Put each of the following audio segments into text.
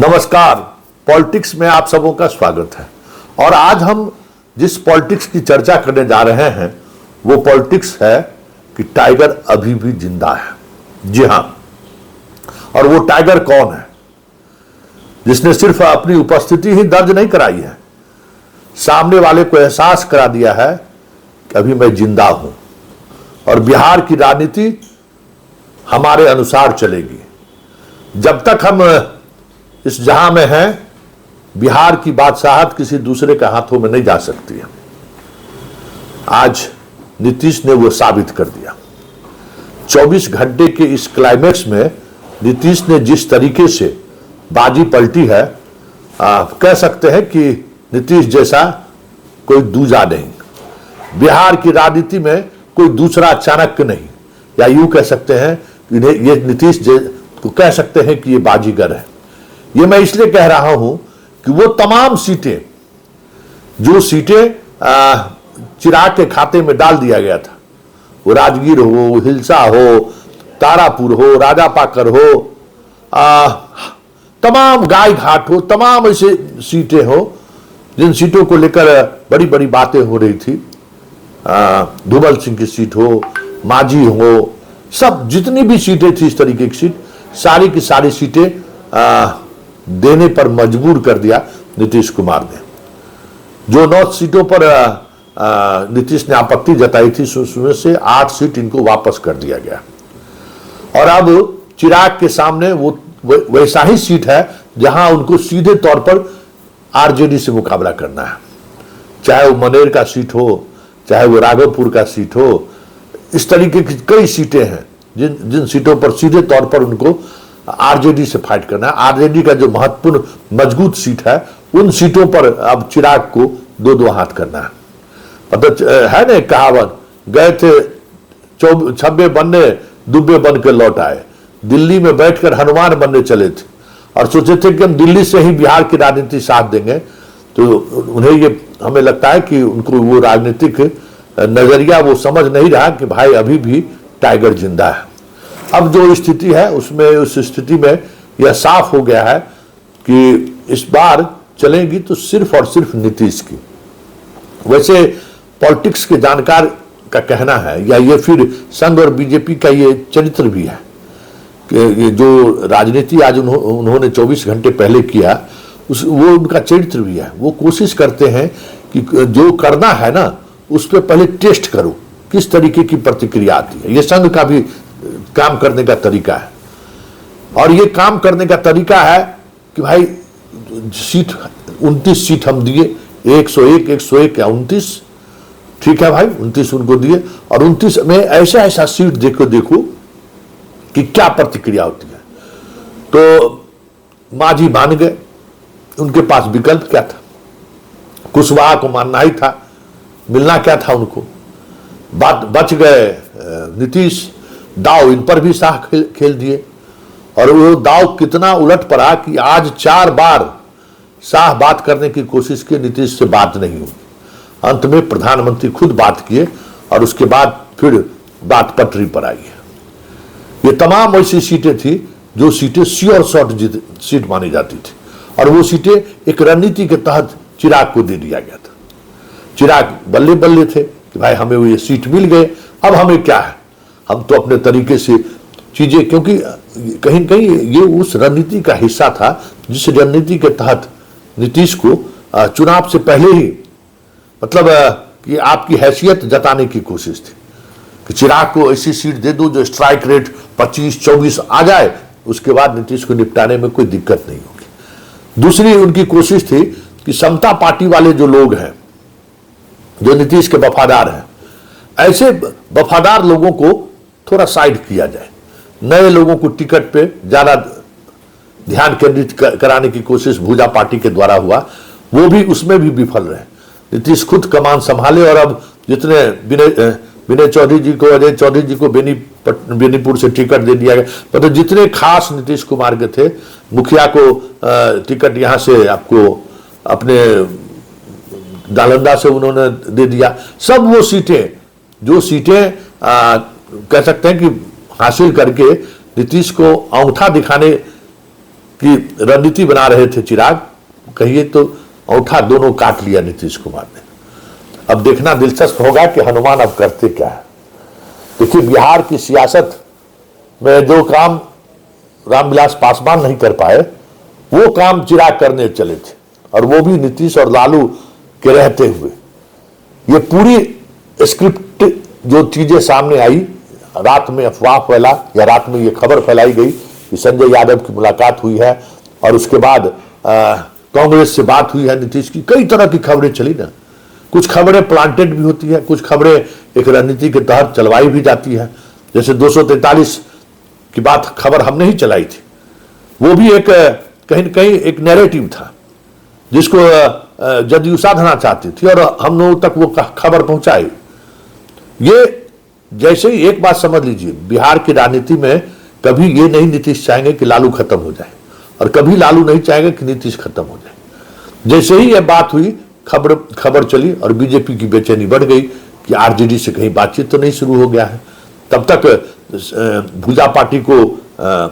नमस्कार। पॉलिटिक्स में आप सबों का स्वागत है। और आज हम जिस पॉलिटिक्स की चर्चा करने जा रहे हैं वो पॉलिटिक्स है कि टाइगर अभी भी जिंदा है। जी हां, और वो टाइगर कौन है जिसने सिर्फ अपनी उपस्थिति ही दर्ज नहीं कराई है, सामने वाले को एहसास करा दिया है कि अभी मैं जिंदा हूं और बिहार की राजनीति हमारे अनुसार चलेगी। जब तक हम इस जहां में हैं, बिहार की बादशाहत किसी दूसरे के हाथों में नहीं जा सकती है। आज नीतीश ने वो साबित कर दिया। 24 घंटे के इस क्लाइमेक्स में नीतीश ने जिस तरीके से बाजी पलटी है, कह सकते हैं कि नीतीश जैसा कोई दूजा नहीं। बिहार की राजनीति में कोई दूसरा चाणक्य नहीं, या यूं कह सकते हैं कि ये नीतीश को कह सकते हैं कि ये बाजीगर है। ये मैं इसलिए कह रहा हूं कि वो तमाम सीटें जो चिराग के खाते में डाल दिया गया था, वो राजगीर हो, हिलसा हो, तारापुर हो, राजापाकर हो, तमाम गाय घाट हो, तमाम ऐसे सीटें हो जिन सीटों को लेकर बड़ी बड़ी बातें हो रही थी। धुमल सिंह की सीट हो, मांझी हो, सब जितनी भी सीटें थी इस तरीके की सीट, सारी की सारी सीटें देने पर मजबूर कर दिया नीतीश कुमार ने। जो 9 सीटों पर नीतीश ने आपत्ति जताई थी, उसमें से 8 सीट इनको वापस कर दिया गया। और अब चिराग के सामने वो वैसा ही सीट है जहां उनको सीधे तौर पर आरजेडी से मुकाबला करना है। चाहे वो मनेर का सीट हो, चाहे वो राघवपुर का सीट हो, इस तरीके की कई सीटें हैं जिन सीटों पर सीधे तौर पर उनको आरजेडी से फाइट करना है। आरजेडी का जो महत्वपूर्ण मजबूत सीट है, उन सीटों पर अब चिराग को 2-2 हाथ करना है। मतलब है ना कहावत, गए थे छब्बे बनने, दुब्बे बन के लौट आए। दिल्ली में बैठकर हनुमान बनने चले थे और सोचे थे कि हम दिल्ली से ही बिहार की राजनीति साथ देंगे। तो उन्हें ये हमें लगता है कि उनको वो राजनीतिक नजरिया वो समझ नहीं रहा कि भाई अभी भी टाइगर जिंदा है। अब जो स्थिति है उसमें, उस स्थिति में यह साफ हो गया है कि इस बार चलेगी तो सिर्फ और सिर्फ नीतीश की। वैसे पॉलिटिक्स के जानकार का कहना है, या ये फिर संघ और बीजेपी का ये चरित्र भी है कि ये जो राजनीति आज उन्होंने 24 घंटे पहले किया, वो उनका चरित्र भी है। वो कोशिश करते हैं कि जो करना है ना, उस पर पहले टेस्ट करो किस तरीके की प्रतिक्रिया आती है। ये संघ का भी काम करने का तरीका है। और ये काम करने का तरीका है कि भाई सीट 29 सीट हम दिए, 101 या 29, ठीक है भाई 29 उनको दिए, और 29 में ऐसा सीट देखो कि क्या प्रतिक्रिया होती है। तो मांझी मान गए, उनके पास विकल्प क्या था? कुशवाहा को मानना ही था, मिलना क्या था उनको। बात बच गए नीतीश, दाव इन पर भी शाह खेल दिए। और वो दाव कितना उलट पड़ा कि आज 4 बार शाह बात करने की कोशिश की, नीतीश से बात नहीं हुई। अंत में प्रधानमंत्री खुद बात किए और उसके बाद फिर बात पटरी पर आई है। ये तमाम ऐसी सीटें थी जो सीटें श्योर शॉट सीट मानी जाती थी, और वो सीटें एक रणनीति के तहत चिराग को दे दिया गया था। चिराग बल्ले बल्ले थे कि भाई हमें वो ये सीट मिल गए, अब हमें क्या है, हम तो अपने तरीके से चीजें, क्योंकि कहीं कहीं ये उस रणनीति का हिस्सा था जिस रणनीति के तहत नीतीश को चुनाव से पहले ही, मतलब कि आपकी हैसियत जताने की कोशिश थी कि चिराग को ऐसी सीट दे दो जो स्ट्राइक रेट 25-24 आ जाए, उसके बाद नीतीश को निपटाने में कोई दिक्कत नहीं होगी। दूसरी उनकी कोशिश थी कि समता पार्टी वाले जो लोग हैं, जो नीतीश के वफादार हैं, ऐसे वफादार लोगों को थोड़ा साइड किया जाए। नए लोगों को टिकट पे ज्यादा ध्यान केंद्रित कराने की कोशिश भूजा पार्टी के द्वारा हुआ, वो भी उसमें भी विफल रहे। नीतीश खुद कमान संभाले, और अब जितने विनय चौधरी जी को, अजय चौधरी जी को बेनीपुर से टिकट दे दिया गया, मतलब जितने खास नीतीश कुमार के थे, मुखिया को टिकट यहाँ से आपको अपने नालंदा से उन्होंने दे दिया। सब वो सीटें जो सीटें कह सकते हैं कि हासिल करके नीतीश को अंगूठा दिखाने की रणनीति बना रहे थे चिराग, कहिए तो औंठा दोनों काट लिया नीतीश कुमार ने। अब देखना दिलचस्प होगा कि हनुमान अब करते क्या है। देखिए, बिहार की सियासत में जो काम रामविलास पासवान नहीं कर पाए, वो काम चिराग करने चले थे, और वो भी नीतीश और लालू के रहते हुए। ये पूरी स्क्रिप्ट जो चीजें सामने आई, रात में अफवाह फैला या रात में ये खबर फैलाई गई कि संजय यादव की मुलाकात हुई है और उसके बाद कांग्रेस से बात हुई है नीतीश की, कई तरह की खबरें चली ना। कुछ खबरें प्लांटेड भी होती है, कुछ खबरें एक रणनीति के तहत चलवाई भी जाती है। जैसे 243 की बात खबर हमने ही चलाई थी, वो भी एक कहीं न कहीं एक नैरेटिव था जिसको जदयू साधना चाहती थी, और हम लोगों तक वो खबर पहुंचाई। ये जैसे ही एक बात समझ लीजिए, बिहार की राजनीति में कभी ये नहीं नीतीश चाहेंगे कि लालू खत्म हो जाए, और कभी लालू नहीं चाहेंगे कि नीतीश खत्म हो जाए। जैसे ही यह बात हुई, खबर चली और बीजेपी की बेचैनी बढ़ गई कि आरजेडी से कहीं बातचीत तो नहीं शुरू हो गया है। तब तक भुजा पार्टी को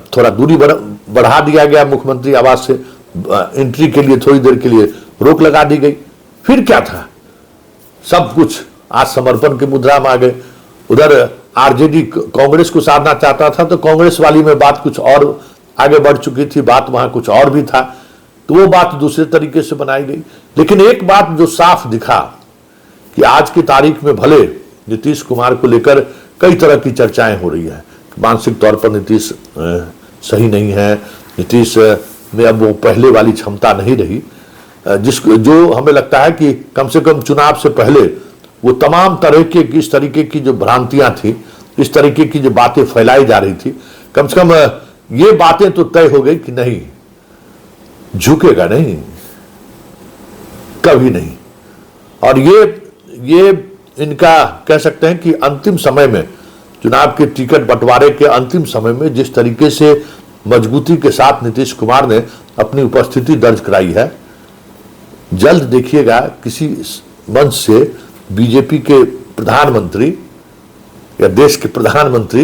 थोड़ा दूरी बढ़ा दिया गया, मुख्यमंत्री आवास से एंट्री के लिए थोड़ी देर के लिए रोक लगा दी गई। फिर क्या था, सब कुछ आज समर्पण की मुद्रा में आ गए। उधर आरजेडी कांग्रेस को साधना चाहता था, तो कांग्रेस वाली में बात कुछ और आगे बढ़ चुकी थी, बात वहां कुछ और भी था, तो वो बात दूसरे तरीके से बनाई गई। लेकिन एक बात जो साफ दिखा कि आज की तारीख में भले नीतीश कुमार को लेकर कई तरह की चर्चाएं हो रही है, मानसिक तौर पर नीतीश सही नहीं है, नीतीश में अब वो पहले वाली क्षमता नहीं रही, जिसको जो हमें लगता है कि कम से कम चुनाव से पहले वो तमाम तरह के इस तरीके की जो भ्रांतियां थी, इस तरीके की जो बातें फैलाई जा रही थी, कम से कम ये बातें तो तय हो गई कि नहीं, झुकेगा नहीं, कभी नहीं। और ये इनका कह सकते हैं कि अंतिम समय में, चुनाव के टिकट बंटवारे के अंतिम समय में जिस तरीके से मजबूती के साथ नीतीश कुमार ने अपनी उपस्थिति दर्ज कराई है, जल्द देखिएगा किसी मंच से बीजेपी के प्रधानमंत्री या देश के प्रधानमंत्री